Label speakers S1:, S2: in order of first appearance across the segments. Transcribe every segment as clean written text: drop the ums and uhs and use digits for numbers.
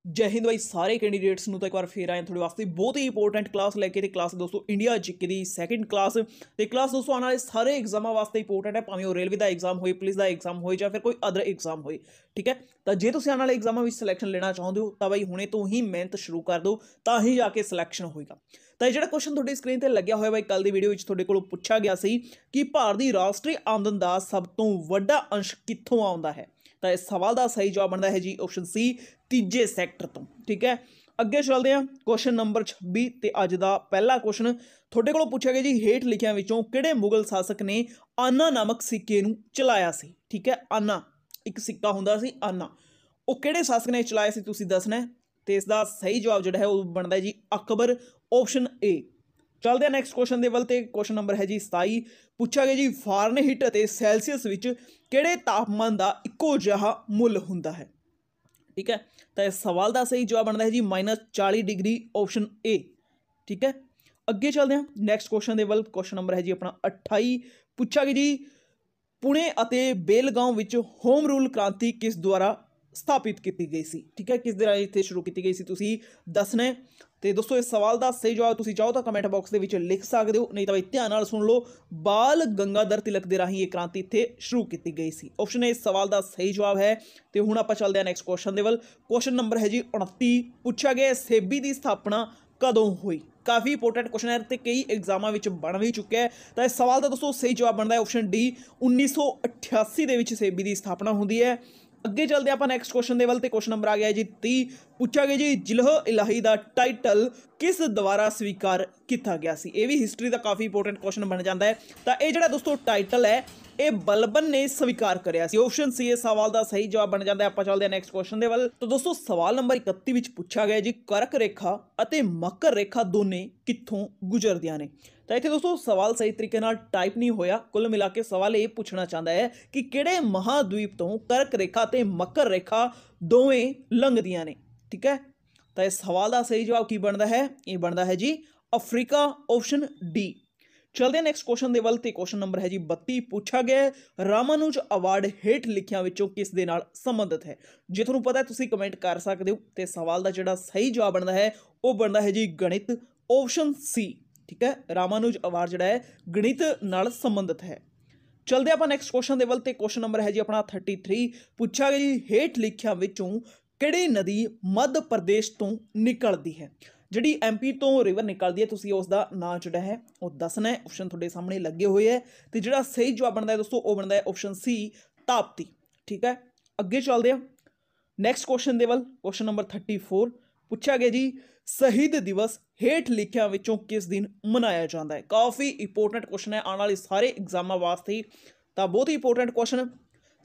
S1: जय हिंद भाई सारे कैंडीडेट्स ਨੂੰ ਤਾਂ ਇੱਕ ਵਾਰ ਫੇਰ ਆਏ ਤੁਹਾਡੇ ਵਾਸਤੇ ਬਹੁਤ ਹੀ ਇੰਪੋਰਟੈਂਟ ਕਲਾਸ ਲੈ ਕੇ। ਤੇ ਕਲਾਸ ਦੋਸਤੋ ਇੰਡੀਆ ਜੀਕੇ ਦੀ ਸੈਕਿੰਡ ਕਲਾਸ। ਤੇ ਕਲਾਸ ਦੋਸਤੋ ਆਉਣ ਵਾਲੇ ਸਾਰੇ ਐਗਜ਼ਾਮਾਂ ਵਾਸਤੇ ਇੰਪੋਰਟੈਂਟ ਹੈ, ਭਾਵੇਂ ਉਹ ਰੇਲਵੇ ਦਾ ਐਗਜ਼ਾਮ ਹੋਏ, ਪੁਲਿਸ ਦਾ ਐਗਜ਼ਾਮ ਹੋਏ ਜਾਂ ਫਿਰ ਕੋਈ ਅਦਰ ਐਗਜ਼ਾਮ ਹੋਏ। ਠੀਕ ਹੈ, ਤਾਂ ਜੇ ਤੁਸੀਂ ਆਉਣ ਵਾਲੇ ਐਗਜ਼ਾਮਾਂ ਵਿੱਚ ਸਿਲੈਕਸ਼ਨ ਲੈਣਾ ਚਾਹੁੰਦੇ ਹੋ ਤਾਂ ਬਾਈ ਹੁਣੇ ਤੋਂ ਹੀ ਮਿਹਨਤ ਸ਼ੁਰੂ ਕਰ ਦਿਓ, ਤਾਂ ਹੀ ਜਾ ਕੇ ਸਿਲੈਕਸ਼ਨ ਹੋਏਗਾ। ਤਾਂ ਇਹ ਜਿਹੜਾ ਕੁਐਸਚਨ ਤੁਹਾਡੀ ਸਕਰੀਨ ਤੇ ਲੱਗਿਆ ਹੋਇਆ ਬਾਈ, ਕੱਲ ਦੀ ਵੀਡੀਓ ਵਿੱਚ ਤੁਹਾਡੇ ਕੋਲੋਂ ਪੁੱਛਿਆ ਗਿਆ ਸੀ ਕਿ ਭਾਰਤ ਦੀ ਰਾਸ਼ਟਰੀ ਆਮਦਨ ਦਾ ਸਭ ਤੋਂ ਵੱਡਾ ਅੰਸ਼ ਕਿੱਥੋਂ ਆਉਂਦਾ ਹੈ। ਤਾਂ ਇਸ ਸਵਾਲ ਦਾ ਸਹੀ ਜਵਾਬ ਬਣਦਾ ਹੈ ਜੀ ਆਪਸ਼ਨ ਸੀ, ਤੀਜੇ ਸੈਕਟਰ ਤੋਂ। ਠੀਕ ਹੈ, ਅੱਗੇ ਚੱਲਦੇ ਹਾਂ ਕੁਐਸਚਨ ਨੰਬਰ 26 ਤੇ ਅੱਜ ਦਾ ਪਹਿਲਾ ਕੁਐਸਚਨ ਤੁਹਾਡੇ ਕੋਲੋਂ ਪੁੱਛਿਆ ਗਿਆ ਜੀ, ਹੇਠ ਲਿਖਿਆਂ ਵਿੱਚੋਂ ਕਿਹੜੇ ਮੁਗਲ ਸ਼ਾਸਕ ਨੇ ਆਨਾ ਨਾਮਕ ਸਿੱਕੇ ਨੂੰ ਚਲਾਇਆ ਸੀ। ਠੀਕ ਹੈ, ਆਨਾ ਇੱਕ ਸਿੱਕਾ ਹੁੰਦਾ ਸੀ ਆਨਾ, ਉਹ ਕਿਹੜੇ ਸ਼ਾਸਕ ਨੇ ਚਲਾਇਆ ਸੀ ਤੁਸੀਂ ਦੱਸਣਾ। ਤੇ ਇਸ ਦਾ ਸਹੀ ਜਵਾਬ ਜਿਹੜਾ ਹੈ ਉਹ ਬਣਦਾ ਹੈ ਜੀ ਅਕਬਰ, ਆਪਸ਼ਨ ਏ। ਚੱਲਦੇ ਹਾਂ ਨੈਕਸਟ ਕੁਐਸਚਨ ਦੇ ਵੱਲ। ਤੇ ਕੁਐਸਚਨ ਨੰਬਰ ਹੈ ਜੀ 27, ਪੁੱਛਿਆ ਗਿਆ ਜੀ ਫਾਰਨਹੀਟ ਅਤੇ ਸੈਲਸੀਅਸ ਵਿੱਚ ਕਿਹੜੇ ਤਾਪਮਾਨ ਦਾ ਇੱਕੋ ਜਿਹਾ ਮੁੱਲ ਹੁੰਦਾ ਹੈ। ਠੀਕ ਹੈ, ਤਾਂ ਇਸ ਸਵਾਲ ਦਾ ਸਹੀ ਜਵਾਬ ਬਣਦਾ ਹੈ ਜੀ -40 ਡਿਗਰੀ, ਆਪਸ਼ਨ ਏ। ਠੀਕ ਹੈ, ਅੱਗੇ ਚੱਲਦੇ ਹਾਂ ਨੈਕਸਟ ਕੁਐਸਚਨ ਦੇ ਵੱਲ। ਕੁਐਸਚਨ ਨੰਬਰ ਹੈ ਜੀ ਆਪਣਾ 28, ਪੁੱਛਿਆ ਗਿਆ ਜੀ ਪੁਣੇ ਅਤੇ ਬੇਲਗਾਂਵ ਵਿੱਚ ਹੋਮ ਰੂਲ ਕ੍ਰਾਂਤੀ ਕਿਸ ਦੁਆਰਾ ਸਥਾਪਿਤ ਕੀਤੀ ਗਈ ਸੀ। ਠੀਕ ਹੈ, ਕਿਸ ਦੇ ਰਾਹੀਂ ਇੱਥੇ ਸ਼ੁਰੂ ਕੀਤੀ ਗਈ ਸੀ ਤੁਸੀਂ ਦੱਸਣਾ। ਤੇ ਦੋਸਤੋ ਇਸ ਸਵਾਲ ਦਾ ਸਹੀ ਜਵਾਬ ਤੁਸੀਂ ਚਾਹੋ ਤਾਂ ਕਮੈਂਟ ਬਾਕਸ ਦੇ ਵਿੱਚ ਲਿਖ ਸਕਦੇ ਹੋ, ਨਹੀਂ ਤਾਂ ਬਈ ਧਿਆਨ ਨਾਲ ਸੁਣ ਲਓ। ਬਾਲ ਗੰਗਾਧਰ ਤਿਲਕ ਦੇ ਰਾਹੀਂ ਇਹ ਕ੍ਰਾਂਤੀ ਇੱਥੇ ਸ਼ੁਰੂ ਕੀਤੀ ਗਈ ਸੀ। ਆਪਸ਼ਨ ਏ ਇਸ ਸਵਾਲ ਦਾ ਸਹੀ ਜਵਾਬ ਹੈ। ਤੇ ਹੁਣ ਆਪਾਂ ਚੱਲਦੇ ਹਾਂ ਨੈਕਸਟ ਕੁਐਸਚਨ ਦੇ ਵੱਲ। ਕੁਐਸਚਨ ਨੰਬਰ ਹੈ ਜੀ 29, ਪੁੱਛਿਆ ਗਿਆ ਸੇਬੀ ਦੀ ਸਥਾਪਨਾ ਕਦੋਂ ਹੋਈ। ਕਾਫੀ ਇੰਪੋਰਟੈਂਟ ਕੁਐਸਚਨ ਹੈ ਤੇ ਕਈ ਐਗਜ਼ਾਮਾਂ ਵਿੱਚ ਬਣ ਵੀ ਚੁੱਕਿਆ ਹੈ। ਤਾਂ ਇਸ ਸਵਾਲ ਦਾ ਦੋਸਤੋ ਸਹੀ ਜਵਾਬ ਬਣਦਾ ਹੈ ਆਪਸ਼ਨ ਡੀ, 1988 ਦੇ ਵਿੱਚ ਸੇਬੀ ਦੀ ਸਥਾਪਨਾ ਹੁੰਦੀ ਹੈ। ਅੱਗੇ ਚੱਲਦੇ ਆਪਾਂ ਨੈਕਸਟ ਕੁਐਸਚਨ ਦੇ ਵੱਲ। ਤੇ ਕੁਐਸਚਨ ਨੰਬਰ ਆ ਗਿਆ ਜੀ 30, ਪੁੱਛਿਆ ਗਿਆ ਜੀ ਜਿਲਹ ਇਲਾਹੀ ਦਾ ਟਾਈਟਲ ਕਿਸ ਦੁਆਰਾ ਸਵੀਕਾਰ ਕੀਤਾ ਗਿਆ ਸੀ। ਇਹ ਵੀ ਹਿਸਟਰੀ ਦਾ ਕਾਫੀ ਇੰਪੋਰਟੈਂਟ ਕੁਐਸਚਨ ਬਣ ਜਾਂਦਾ ਹੈ। ਤਾਂ ਇਹ ਜਿਹੜਾ ਦੋਸਤੋ ਟਾਈਟਲ ਹੈ ਇਹ ਬਲਬਨ ਨੇ ਸਵੀਕਾਰ ਕਰਿਆ ਸੀ। ਆਪਸ਼ਨ ਸੀ ਇਸ ਸਵਾਲ ਦਾ ਸਹੀ ਜਵਾਬ ਬਣ ਜਾਂਦਾ ਹੈ। ਆਪਾਂ ਚੱਲਦੇ ਹਾਂ ਨੈਕਸਟ ਕੁਐਸਚਨ ਦੇ ਵੱਲ। ਤਾਂ ਦੋਸਤੋ ਸਵਾਲ ਨੰਬਰ 31 ਵਿੱਚ ਪੁੱਛਿਆ ਗਿਆ ਜੀ ਕਰਕ ਰੇਖਾ ਅਤੇ ਮਕਰ ਰੇਖਾ ਦੋਨੇ ਕਿੱਥੋਂ ਗੁਜ਼ਰਦੀਆਂ ਨੇ। ਤਾਂ ਇੱਥੇ ਦੋਸਤੋ ਸਵਾਲ ਸਹੀ ਤਰੀਕੇ ਨਾਲ ਟਾਈਪ ਨਹੀਂ ਹੋਇਆ। ਕੁੱਲ ਮਿਲਾ ਕੇ ਸਵਾਲ ਇਹ ਪੁੱਛਣਾ ਚਾਹੁੰਦਾ ਹੈ ਕਿ ਕਿਹੜੇ ਮਹਾਦੀਪ ਤੋਂ ਕਰਕ ਰੇਖਾ ਤੇ ਮਕਰ ਰੇਖਾ ਦੋਵੇਂ ਲੰਘਦੀਆਂ ਨੇ। ਠੀਕ ਹੈ, ਤਾਂ ਇਸ ਸਵਾਲ ਦਾ ਸਹੀ ਜਵਾਬ ਕੀ ਬਣਦਾ ਹੈ, ਇਹ ਬਣਦਾ ਹੈ ਜੀ ਅਫਰੀਕਾ, ਆਪਸ਼ਨ ਡੀ। ਚਲਦੇ ਹਾਂ ਨੈਕਸਟ ਕੁਐਸਚਨ ਦੇ ਵੱਲ। ਤੇ ਕੁਐਸਚਨ ਨੰਬਰ ਹੈ ਜੀ 32, ਪੁੱਛਿਆ ਗਿਆ ਰਾਮਾਨੁਜ ਅਵਾਰਡ ਹੇਠ ਲਿਖਿਆਂ ਵਿੱਚੋਂ ਕਿਸ ਦੇ ਨਾਲ ਸੰਬੰਧਿਤ ਹੈ। ਜੇ ਤੁਹਾਨੂੰ ਪਤਾ ਤੁਸੀਂ ਕਮੈਂਟ ਕਰ ਸਕਦੇ ਹੋ। ਤੇ ਸਵਾਲ ਦਾ ਜਿਹੜਾ ਸਹੀ ਜਵਾਬ ਬਣਦਾ ਹੈ ਉਹ ਬਣਦਾ ਹੈ ਜੀ ਗਣਿਤ, ਆਪਸ਼ਨ ਸੀ। ਠੀਕ ਹੈ, ਰਾਮਾਨੁਜ ਅਵਾਰਡ ਜਿਹੜਾ ਹੈ ਗਣਿਤ ਨਾਲ ਸੰਬੰਧਿਤ ਹੈ। ਚਲਦੇ ਆਪਾਂ ਨੈਕਸਟ ਕੁਐਸਚਨ ਦੇ ਵੱਲ। ਤੇ ਕੁਐਸਚਨ ਨੰਬਰ ਹੈ ਜੀ ਆਪਣਾ 33, ਪੁੱਛਿਆ ਗਿਆ ਜੀ ਹੇਠ ਲਿਖਿਆਂ ਵਿੱਚੋਂ ਕਿਹੜੀ ਨਦੀ ਮੱਧ ਪ੍ਰਦੇਸ਼ ਤੋਂ ਨਿਕਲਦੀ ਹੈ। ਜਿਹੜੀ ਐਮਪੀ ਤੋਂ ਰਿਵਰ ਨਿਕਲਦੀ ਹੈ ਤੁਸੀਂ ਉਸ ਦਾ ਨਾਂ ਜਿਹੜਾ ਹੈ ਉਹ ਦੱਸਣਾ ਹੈ। ਆਪਸ਼ਨ ਤੁਹਾਡੇ ਸਾਹਮਣੇ ਲੱਗੇ ਹੋਏ ਹੈ। ਤੇ ਜਿਹੜਾ ਸਹੀ ਜਵਾਬ ਬਣਦਾ ਹੈ ਦੋਸਤੋ ਉਹ ਬਣਦਾ ਹੈ ਆਪਸ਼ਨ ਸੀ, ਤਾਪਤੀ। ਠੀਕ ਹੈ, ਅੱਗੇ ਚੱਲਦੇ ਹਾਂ ਨੈਕਸਟ ਕੁਐਸਚਨ ਦੇ ਵੱਲ। ਕੁਐਸਚਨ ਨੰਬਰ 34, ਪੁੱਛਿਆ ਗਿਆ ਜੀ ਸ਼ਹੀਦ ਦਿਵਸ ਹੇਠ ਲਿਖਿਆਂ ਵਿੱਚੋਂ ਕਿਸ ਦਿਨ ਮਨਾਇਆ ਜਾਂਦਾ ਹੈ। ਕਾਫੀ ਇੰਪੋਰਟੈਂਟ ਕੁਐਸਚਨ ਹੈ ਆਉਣ ਵਾਲੇ ਸਾਰੇ ਐਗਜ਼ਾਮਾਂ ਵਾਸਤੇ। ਤਾਂ ਬਹੁਤ ਹੀ ਇੰਪੋਰਟੈਂਟ ਕੁਐਸਚਨ,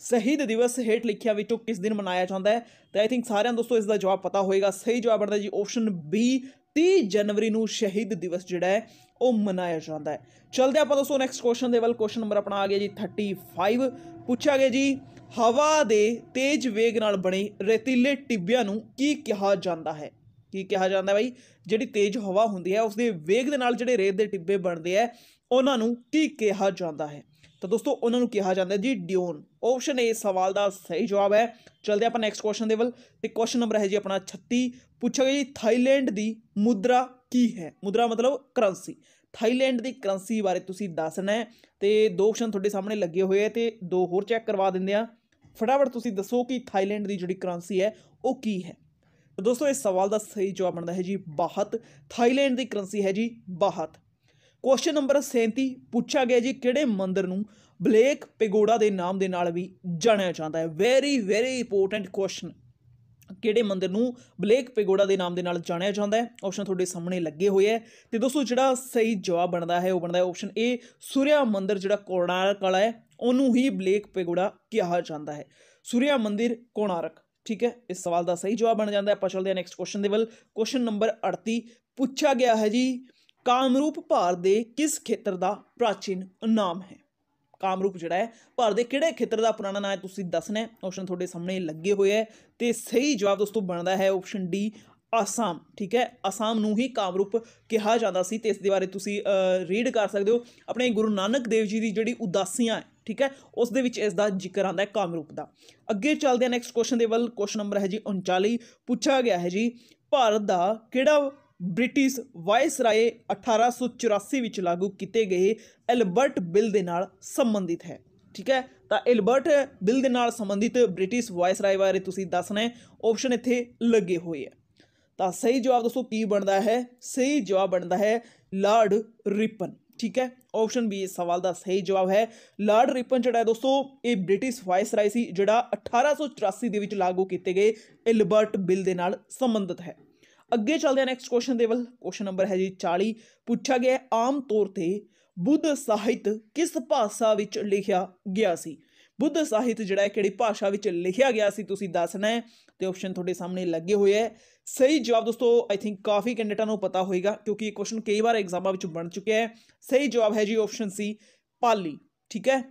S1: ਸ਼ਹੀਦ ਦਿਵਸ ਹੇਠ ਲਿਖਿਆਂ ਵਿੱਚੋਂ ਕਿਸ ਦਿਨ ਮਨਾਇਆ ਜਾਂਦਾ ਹੈ। ਤਾਂ ਆਈ ਥਿੰਕ ਸਾਰਿਆਂ ਦੋਸਤੋ ਇਸ ਦਾ ਜਵਾਬ ਪਤਾ ਹੋਏਗਾ। ਸਹੀ ਜਵਾਬ ਬਣਦਾ ਜੀ ਆਪਸ਼ਨ ਬੀ, 30 ਜਨਵਰੀ ਨੂੰ ਸ਼ਹੀਦ ਦਿਵਸ ਜਿਹੜਾ ਹੈ ਉਹ ਮਨਾਇਆ ਜਾਂਦਾ ਹੈ। ਚਲਦੇ ਆਪਾਂ ਦੋਸਤੋ ਨੈਕਸਟ ਕੁਐਸਚਨ ਦੇ ਵੱਲ। ਕੁਐਸਚਨ ਨੰਬਰ ਆਪਣਾ ਆ ਗਿਆ ਜੀ 35, ਪੁੱਛਿਆ ਗਿਆ ਜੀ ਹਵਾ ਦੇ ਤੇਜ਼ ਵੇਗ ਨਾਲ ਬਣੇ ਰੇਤੀਲੇ ਟਿੱਬਿਆਂ ਨੂੰ ਕੀ ਕਿਹਾ ਜਾਂਦਾ ਹੈ। ਕੀ ਕਿਹਾ ਜਾਂਦਾ ਬਾਈ, ਜਿਹੜੀ ਤੇਜ਼ ਹਵਾ ਹੁੰਦੀ ਹੈ ਉਸਦੇ ਵੇਗ ਦੇ ਨਾਲ ਜਿਹੜੇ ਰੇਤ ਦੇ ਟਿੱਬੇ ਬਣਦੇ ਆ ਉਹਨਾਂ ਨੂੰ ਕੀ ਕਿਹਾ ਜਾਂਦਾ ਹੈ। ਤਾਂ ਦੋਸਤੋ ਉਹਨਾਂ ਨੂੰ ਕਿਹਾ ਜਾਂਦਾ ਜੀ ਡਿਓਨ, ਆਪਸ਼ਨ ਏ ਸਵਾਲ ਦਾ ਸਹੀ ਜਵਾਬ ਹੈ। ਚਲਦੇ ਆਪਾਂ ਨੈਕਸਟ ਕੁਐਸਚਨ ਦੇ ਵੱਲ। ਤੇ ਕੁਐਸਚਨ ਨੰਬਰ ਹੈ ਜੀ ਆਪਣਾ 36, ਪੁੱਛਿਆ ਗਿਆ ਜੀ ਥਾਈਲੈਂਡ ਦੀ ਮੁਦਰਾ ਕੀ ਹੈ। ਮੁਦਰਾ ਮਤਲਬ ਕਰੰਸੀ। ਥਾਈਲੈਂਡ ਦੀ ਕਰੰਸੀ ਬਾਰੇ ਤੁਸੀਂ ਦੱਸਣਾ ਹੈ। ਤੇ ਦੋ ਆਪਸ਼ਨ ਤੁਹਾਡੇ ਸਾਹਮਣੇ ਲੱਗੇ ਹੋਏ ਹੈ ਤੇ ਦੋ ਹੋਰ ਚੈੱਕ ਕਰਵਾ ਦਿੰਦੇ ਆ। ਫਟਾਫਟ ਤੁਸੀਂ ਦੱਸੋ ਕਿ ਥਾਈਲੈਂਡ ਦੀ ਜਿਹੜੀ ਕਰੰਸੀ ਹੈ ਉਹ ਕੀ ਹੈ। ਤਾਂ ਦੋਸਤੋ ਇਸ ਸਵਾਲ ਦਾ ਸਹੀ ਜਵਾਬ ਬਣਦਾ ਹੈ ਜੀ ਬਾਹਤ। ਥਾਈਲੈਂਡ ਦੀ ਕਰੰਸੀ ਹੈ ਜੀ ਬਾਹਤ। ਕੁਐਸਚਨ ਨੰਬਰ 37, ਪੁੱਛਿਆ ਗਿਆ ਜੀ ਕਿਹੜੇ ਮੰਦਿਰ ਨੂੰ ਬਲੇਕ ਪੈਗੋਡਾ ਦੇ ਨਾਮ ਦੇ ਨਾਲ ਵੀ ਜਾਣਿਆ ਜਾਂਦਾ ਹੈ। ਵੈਰੀ ਵੈਰੀ ਇੰਪੋਰਟੈਂਟ ਕੁਐਸਚਨ, ਕਿਹੜੇ ਮੰਦਿਰ ਨੂੰ ਬਲੇਕ ਪੈਗੋਡਾ ਦੇ ਨਾਮ ਦੇ ਨਾਲ ਜਾਣਿਆ ਜਾਂਦਾ ਹੈ। ਆਪਸ਼ਨ ਤੁਹਾਡੇ ਸਾਹਮਣੇ ਲੱਗੇ ਹੋਏ ਹੈ। ਤੇ ਦੋਸਤੋ ਜਿਹੜਾ ਸਹੀ ਜਵਾਬ ਬਣਦਾ ਹੈ ਉਹ ਬਣਦਾ ਹੈ ਆਪਸ਼ਨ ਏ, ਸੂਰਿਆ ਮੰਦਿਰ ਜਿਹੜਾ ਕੋਣਾਰਕ ਵਾਲਾ ਹੈ ਉਹਨੂੰ ਹੀ ਬਲੇਕ ਪੈਗੋਡਾ ਕਿਹਾ ਜਾਂਦਾ ਹੈ। ਸੂਰਿਆ ਮੰਦਿਰ ਕੋਣਾਰਕ। ਠੀਕ ਹੈ, ਇਸ ਸਵਾਲ ਦਾ ਸਹੀ ਜਵਾਬ ਬਣ ਜਾਂਦਾ ਹੈ। ਆਪਾਂ ਚੱਲਦੇ ਹਾਂ ਨੈਕਸਟ ਕੁਐਸਚਨ ਦੇ ਵੱਲ। ਕੁਐਸਚਨ ਨੰਬਰ 38, ਪੁੱਛਿਆ ਗਿਆ ਹੈ ਜੀ ਕਾਮਰੂਪ ਭਾਰਤ ਦੇ ਕਿਸ ਖੇਤਰ ਦਾ ਪ੍ਰਾਚੀਨ ਨਾਮ ਹੈ। ਕਾਮਰੂਪ ਜਿਹੜਾ ਹੈ ਭਾਰਤ ਦੇ ਕਿਹੜੇ ਖੇਤਰ ਦਾ ਪੁਰਾਣਾ ਨਾਮ ਹੈ ਤੁਸੀਂ ਦੱਸਣਾ ਹੈ। ਆਪਸ਼ਨ ਤੁਹਾਡੇ ਸਾਹਮਣੇ ਲੱਗੇ ਹੋਏ ਹੈ। ਤੇ ਸਹੀ ਜਵਾਬ ਦੋਸਤੋ ਬਣਦਾ ਹੈ ਆਪਸ਼ਨ ਡੀ, ਆਸਾਮ। ਠੀਕ ਹੈ, ਆਸਾਮ ਨੂੰ ਹੀ ਕਾਮਰੂਪ ਕਿਹਾ ਜਾਂਦਾ ਸੀ। ਤੇ ਇਸ ਦੇ ਬਾਰੇ ਤੁਸੀਂ ਰੀਡ ਕਰ ਸਕਦੇ ਹੋ। ਆਪਣੇ ਗੁਰੂ ਨਾਨਕ ਦੇਵ ਜੀ ਦੀ ਜਿਹੜੀ ਉਦਾਸੀਆਂ ਹੈ ठीक है, उस दे विच इसका जिक्र आता है कामरूप का। अगे चलते हैं नैक्सट क्वेश्चन के वल। क्वेश्चन नंबर है जी 39, पूछा गया है जी भारत का किहड़ा ब्रिटिश वायसराय 1884 विच लागू किए गए एल्बर्ट बिल दे नाल संबंधित है। ठीक है, तो एल्बर्ट बिल दे नाल संबंधित ब्रिटिश वायसराय बारे तुसीं दसना है। ऑप्शन इत्थे लगे हुए है। तो सही जवाब दोस्तों की बनता है? सही जवाब बनता है लॉर्ड रिपन। ठीक है, ऑप्शन बी इस सवाल का सही जवाब है। लॉर्ड रिपन जिहड़ा है दोस्तों ये ब्रिटिश वायसराय सी जिहड़ा 1884 दे विच लागू किए गए एल्बर्ट बिल दे नाल संबंधित है। अगे चलते हैं नैक्सट क्वेश्चन के वल। क्वेश्चन नंबर है जी 40, पूछा गया आम तौर पर बुद्ध साहित्य किस भाषा विच लिखिया गया सी? बुद्ध साहित्य जिहड़ा है किहड़ी भाषा विच लिखिया गया सी तुसीं दसना है। तो ऑप्शन तुहाडे सामने लगे हुए है। सही जवाब दोस्तों आई थिंक काफ़ी कैंडिडेटां नूं पता होएगा क्योंकि ये क्वेश्चन कई बार एग्जामां विच बन चुके हैं। सही जवाब है जी ऑप्शन सी पाली। ठीक है,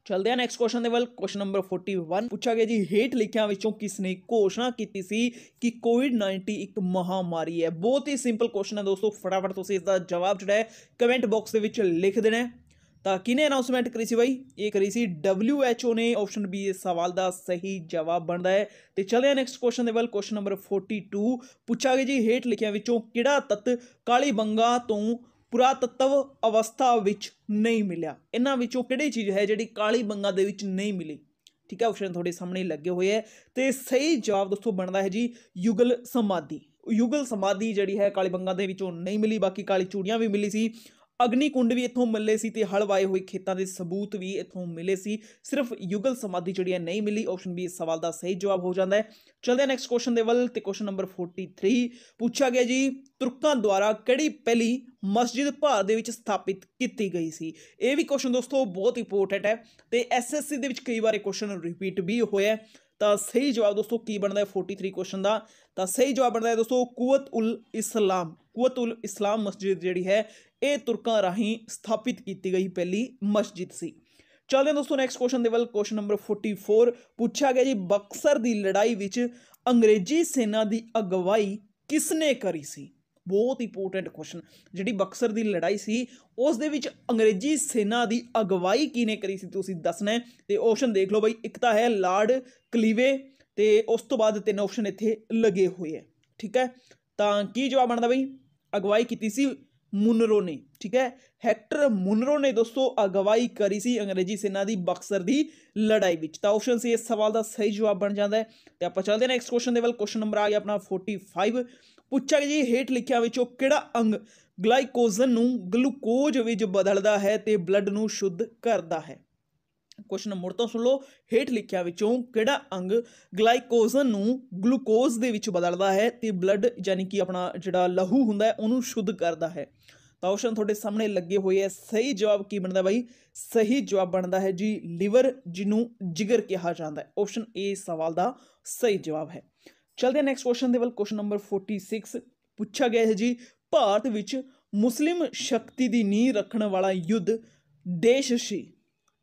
S1: चलते हैं नैक्सट क्वेश्चन वल। क्वेश्चन नंबर 41, पूछा गया जी हेठ लिखियां विचों किसने घोषणा की सी कि कोविड-19 एक महामारी है? बहुत ही सिंपल क्वेश्चन है दोस्तों, फटाफट तुसीं इसका जवाब जिहड़ा है कमेंट बॉक्स के विच लिख देना है। तो किने अनाउंसमेंट करी सी भाई? ये करी सी WHO ने। ऑप्शन बी इस सवाल का सही जवाब बनता है। तो चलते हैं नैक्सट क्वेश्चन वल। क्वेश्चन नंबर 42, पूछा गया जी हेठ लिखियां विचों किहड़ा तत्त कालीबंगा तो पुरातत्व अवस्था विच नहीं मिलिया? इन्हां विचों किहड़ी चीज़ है जिहड़ी कालीबंगा दे विच नहीं मिली? ठीक है, ऑप्शन थोड़े सामने लगे हुए है। तो सही जवाब दोस्तों बनता है जी युगल समाधि। युगल समाधि जिहड़ी है कालीबंगा दे विचों नहीं मिली, बाकी काली चूड़ियां भी मिली सी, अग्निकुंड भी इत्थों मिले सी ते हल वाए हुए खेतों के सबूत भी इत्थों मिले सी, सिर्फ युगल समाधि जिहड़ी नहीं मिली। ऑप्शन बी इस सवाल का सही जवाब हो जाता है। चलते हैं नैक्सट क्वेश्चन के वल। ते क्वेश्चन नंबर 43, पूछा गया जी तुर्कों द्वारा किहड़ी पहली मस्जिद भारत दे विच स्थापित की गई सी? ये भी क्वेश्चन दोस्तों बहुत इंपोर्टेंट है। तो SSC दे विच कई बार क्वेश्चन रिपीट भी होया। तो सही जवाब दोस्तों की बनता है 43 क्वेश्चन का? तो सही जवाब बनता है दोस्तों कुवत उल इस्लाम। कुवत उल इस्लाम मस्जिद जिहड़ी है ये तुर्कों राही स्थापित की गई पहली मस्जिद सी। चलते हैं दोस्तों नैक्सट क्वेश्चन वल। क्वेश्चन नंबर 44, पूछा गया जी बक्सर की लड़ाई विच अंग्रेजी सेना की अगवाई किसने करी सी? बहुत इंपोर्टेंट क्वेश्चन। जिहड़ी बक्सर की लड़ाई सी उस दे विच अंग्रेजी सेना की अगवाई किने करी सी तुसीं दसना है। तो ऑप्शन देख लो बई, एक तो है लॉर्ड क्लीवे, तो उस तो बाद 3 ऑप्शन इत्थे लगे हुए है। ठीक है, तो की जवाब बनता बई? अगवाई की सी मुनरो ने। ठीक है, हैक्टर मुनरो ने दोस्तों अगवाई करी सी अंग्रेजी सेना की बक्सर की लड़ाई विच। तो ऑप्शन सी इस सवाल का सही जवाब बन जाता है। तो आप चलते हैं नैक्सट क्वेश्चन वल। क्वेश्चन नंबर आ गया अपना 45, पूछा गया जी हेठ लिखिया विचों किहड़ा अंग ग्लाइकोजन नूं ग्लूकोज विच बदलदा है ते ब्लड नूं शुद्ध करदा है? क्वेश्चन मुड़ तो सुन लो, हेठ लिखिया विचों किहड़ा अंग ग्लाइकोजन नूं ग्लूकोज दे विच बदलदा है ते ब्लड यानी कि अपना जिहड़ा लहू हुंदा है उहनूं शुद्ध करदा है? तो ऑप्शन थोड़े सामने लगे हुए है। सही जवाब की बनता भाई? सही जवाब बनता है जी लिवर, जिन्हों जिगर कहा जाता है। ऑप्शन ए सवाल का सही जवाब है। चलते हैं नैक्सट क्वेश्चन वल। क्वेश्चन नंबर 46, पूछा गया है जी भारत विच मुस्लिम शक्ति की नींह रखने वाला युद्ध देश सी?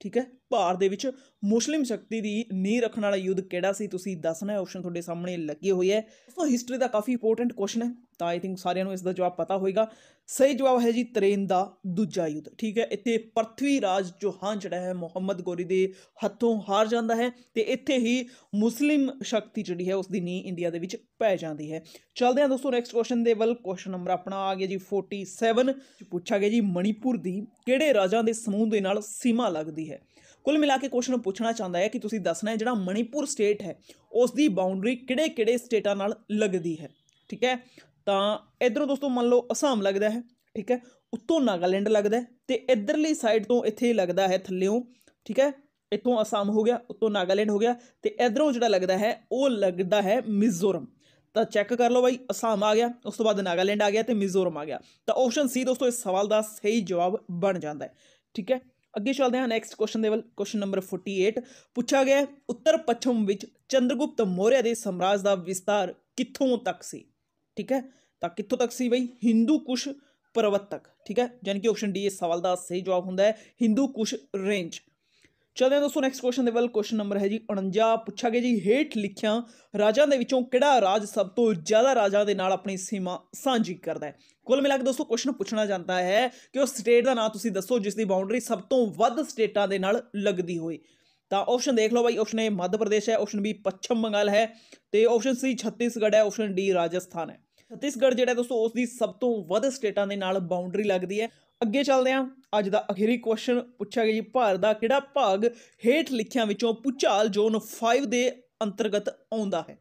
S1: ठीक है, भारत दे विच मुस्लिम शक्ति की नींह रखने वाला युद्ध किहड़ा सी तुसीं दसना है। ऑप्शन तुहाडे सामने लगे हुए है। दोस्तों हिस्टरी का काफ़ी इंपोर्टेंट क्वेश्चन है, तो आई थिंक सारिਆਂ ਨੂੰ इसका जवाब पता होएगा। सही जवाब है जी तरेन का दूजा युद्ध। ठीक है, इत्थे पृथ्वीराज चौहान जिहड़ा है मुहम्मद गौरी के हत्थों हार जाता है, तो इत्थे ही मुस्लिम शक्ति जिहड़ी है उसकी नींह इंडिया दे विच पै जाती है। चलते हैं दोस्तों नैक्सट क्वेश्चन दे वल। क्वेश्चन नंबर अपना आ गया जी 47, पूछा गया जी मणिपुर की किहड़े राजां दे समूह दे नाल सीमा लगती है? कुल मिला के क्वेश्चन पूछना चाहता है कि तुसीं दसना है जिहड़ा मणिपुर स्टेट है उसकी बाउंड्री किहड़े किहड़े स्टेटां नाल लगदी है। ठीक है, तो इधरों दोस्तों मान लो असम लगता है, ठीक है, उत्तों नागालैंड लगता है, तो इधरली साइड तो इत्थे लगता है थल्लियों, ठीक है, इतों असम हो गया, उत्तों नागालैंड हो गया, तो इधरों जिहड़ा लगता है वो लगता है मिजोरम। तो चैक कर लो भाई, असम आ गया, उस तो बाद नागालैंड आ गया, तो मिजोरम आ गया। तो ऑप्शन सी दोस्तों इस सवाल का सही जवाब बन जाता है। ठीक है, अगे चलते हैं next question level. Question number 48, पूछा गया उत्तर पश्चिम विच चंद्रगुप्त मौर्य के साम्राज्य का विस्तार कित्थों तक सी? ठीक है, तो कित्थों तक सी बई? हिंदू कुश पर्वत तक। ठीक है, यानी कि ऑप्शन डी इस सवाल का सही जवाब होंदा है हिंदू कुश रेंज। चलते हैं दोस्तों नैक्सट क्वेश्चन ਦੇ ਵੱਲ। क्वेश्चन नंबर है जी 49। ਪੁੱਛਿਆ ਗਿਆ ਜੀ ਹੇਠ ਲਿਖਿਆਂ ਰਾਜਾਂ ਦੇ ਵਿੱਚੋਂ ਕਿਹੜਾ ਰਾਜ ਸਭ ਤੋਂ ਜ਼ਿਆਦਾ ਰਾਜਾਂ ਦੇ ਨਾਲ ਆਪਣੀ ਸੀਮਾ ਸਾਂਝੀ ਕਰਦਾ ਹੈ। ਕੁੱਲ ਮਿਲਾ ਕੇ ਦੋਸਤੋ क्वेश्चन ਪੁੱਛਣਾ ਜਾਂਦਾ ਹੈ ਕਿ ਉਹ ਸਟੇਟ ਦਾ ਨਾਂ ਤੁਸੀਂ ਦੱਸੋ ਜਿਸ ਦੀ ਬਾਉਂਡਰੀ ਸਭ ਤੋਂ ਵੱਧ ਸਟੇਟਾਂ ਦੇ ਨਾਲ ਲੱਗਦੀ ਹੋਏ। ਤਾਂ ਆਪਸ਼ਨ ਦੇਖ ਲਓ ਬਾਈ। ਆਪਸ਼ਨ ਏ ਮੱਧ ਪ੍ਰਦੇਸ਼ ਹੈ, ਆਪਸ਼ਨ ਬੀ ਪੱਛਮ ਬੰਗਾਲ ਹੈ ਤੇ ਆਪਸ਼ਨ ਸੀ ਛੱਤੀਸਗੜ੍ਹ ਹੈ, ਆਪਸ਼ਨ ਡੀ ਰਾਜਸਥਾਨ ਹੈ। ਛੱਤੀਸਗੜ੍ਹ ਜਿਹੜਾ ਦੋਸਤੋ ਉਸ ਦੀ ਸਭ ਤੋਂ ਵੱਧ ਸਟੇਟਾਂ ਦੇ ਨਾਲ ਬਾਉਂਡਰੀ ਲੱਗਦੀ ਹੈ। ਅੱਗੇ ਚੱਲਦੇ ਹਾਂ। ਅੱਜ ਦਾ ਅਖੀਰੀ ਕੁਐਸਚਨ ਪੁੱਛਿਆ ਗਿਆ ਜੀ ਭਾਰਤ ਦਾ ਕਿਹੜਾ ਭਾਗ ਹੇਠ ਲਿਖਿਆਂ ਵਿੱਚੋਂ ਭੂਚਾਲ ਜ਼ੋਨ 5 ਦੇ ਅੰਤਰਗਤ ਆਉਂਦਾ ਹੈ।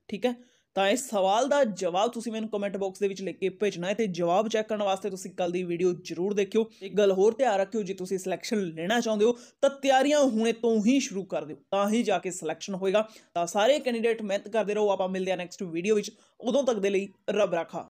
S1: ਠੀਕ ਹੈ, ਤਾਂ ਇਸ ਸਵਾਲ ਦਾ ਜਵਾਬ ਤੁਸੀਂ ਮੈਨੂੰ ਕਮੈਂਟ ਬਾਕਸ ਦੇ ਵਿੱਚ ਲਿਖ ਕੇ ਭੇਜਣਾ ਹੈ ਤੇ ਜਵਾਬ ਚੈੱਕ ਕਰਨ ਵਾਸਤੇ ਤੁਸੀਂ ਕੱਲ ਦੀ ਵੀਡੀਓ ਜ਼ਰੂਰ ਦੇਖਿਓ। ਇੱਕ ਗੱਲ ਹੋਰ ਧਿਆਨ ਰੱਖਿਓ, ਜੇ ਤੁਸੀਂ ਸਿਲੈਕਸ਼ਨ ਲੈਣਾ ਚਾਹੁੰਦੇ ਹੋ ਤਾਂ ਤਿਆਰੀਆਂ ਹੁਣੇ ਤੋਂ ਹੀ ਸ਼ੁਰੂ ਕਰ ਦਿਓ, ਤਾਂ ਹੀ ਜਾ ਕੇ ਸਿਲੈਕਸ਼ਨ ਹੋਏਗਾ। ਤਾਂ ਸਾਰੇ ਕੈਂਡੀਡੇਟ ਮਿਹਨਤ ਕਰਦੇ ਰਹੋ। ਆਪਾਂ ਮਿਲਦੇ ਹਾਂ ਨੈਕਸਟ ਵੀਡੀਓ ਵਿੱਚ। ਉਦੋਂ ਤੱਕ ਦੇ ਲਈ ਰੱਬ ਰਾਖਾ।